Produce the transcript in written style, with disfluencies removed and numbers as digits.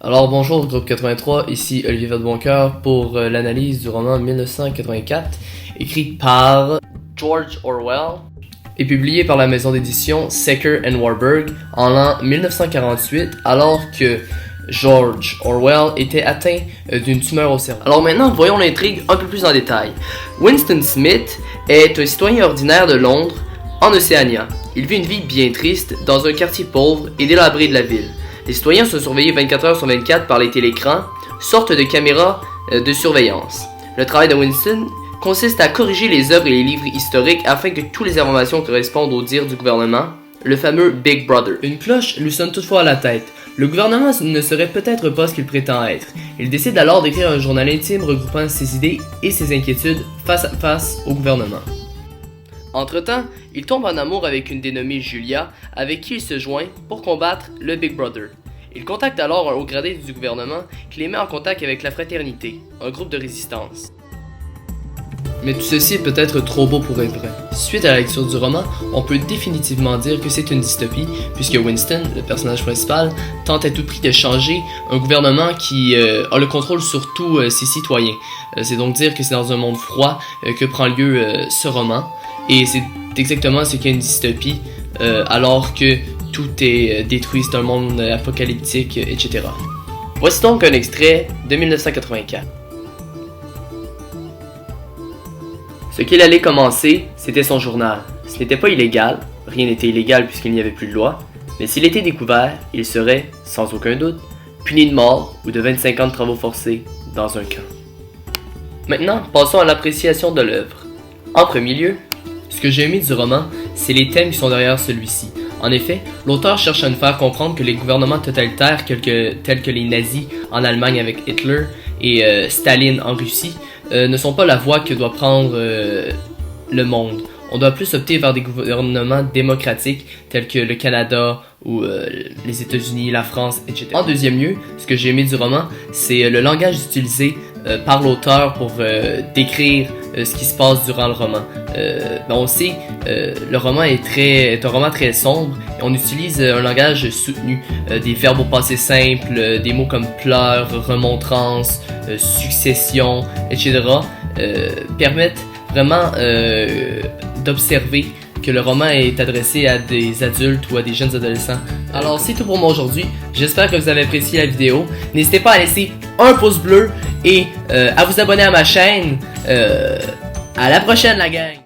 Alors bonjour groupe 83, ici Olivier Vadeboncoeur pour l'analyse du roman 1984, écrit par George Orwell et publié par la maison d'édition Saker & Warburg en l'an 1948, alors que George Orwell était atteint d'une tumeur au cerveau. Alors maintenant, voyons l'intrigue un peu plus en détail. Winston Smith est un citoyen ordinaire de Londres, en Océania. Il vit une vie bien triste dans un quartier pauvre et délabré de la ville. Les citoyens sont surveillés 24 heures sur 24 par les télécrans, sorte de caméras de surveillance. Le travail de Winston consiste à corriger les œuvres et les livres historiques afin que toutes les informations correspondent au dire du gouvernement, le fameux Big Brother. Une cloche lui sonne toutefois à la tête. Le gouvernement ne serait peut-être pas ce qu'il prétend être. Il décide alors d'écrire un journal intime regroupant ses idées et ses inquiétudes face à face au gouvernement. Entre-temps, il tombe en amour avec une dénommée Julia, avec qui il se joint pour combattre le Big Brother. Il contacte alors un haut gradé du gouvernement qui les met en contact avec la Fraternité, un groupe de résistance. Mais tout ceci est peut-être trop beau pour être vrai. Suite à la lecture du roman, on peut définitivement dire que c'est une dystopie, puisque Winston, le personnage principal, tente à tout prix de changer un gouvernement qui a le contrôle sur tous ses citoyens. C'est donc dire que c'est dans un monde froid que prend lieu ce roman, et c'est exactement ce qu'est une dystopie, alors que tout est détruit, c'est un monde apocalyptique, etc. Voici donc un extrait de 1984. Ce qu'il allait commencer, c'était son journal. Ce n'était pas illégal, rien n'était illégal puisqu'il n'y avait plus de loi, mais s'il était découvert, il serait, sans aucun doute, puni de mort ou de 25 ans de travaux forcés dans un camp. Maintenant, passons à l'appréciation de l'œuvre. En premier lieu, ce que j'ai aimé du roman, c'est les thèmes qui sont derrière celui-ci. En effet, l'auteur cherche à nous faire comprendre que les gouvernements totalitaires tels que les nazis en Allemagne avec Hitler et Staline en Russie ne sont pas la voie que doit prendre le monde. On doit plus opter vers des gouvernements démocratiques tels que le Canada ou les États-Unis, la France, etc. En deuxième lieu, ce que j'ai aimé du roman, c'est le langage utilisé par l'auteur pour décrire ce qui se passe durant le roman. On sait, le roman est un roman très sombre et on utilise un langage soutenu, des verbes au passé simple, des mots comme pleurs, remontrance, succession, etc. Permettent vraiment d'observer que le roman est adressé à des adultes ou à des jeunes adolescents. Alors c'est tout pour moi aujourd'hui, j'espère que vous avez apprécié la vidéo. N'hésitez pas à laisser un pouce bleu et à vous abonner à ma chaîne. À la prochaine la gang!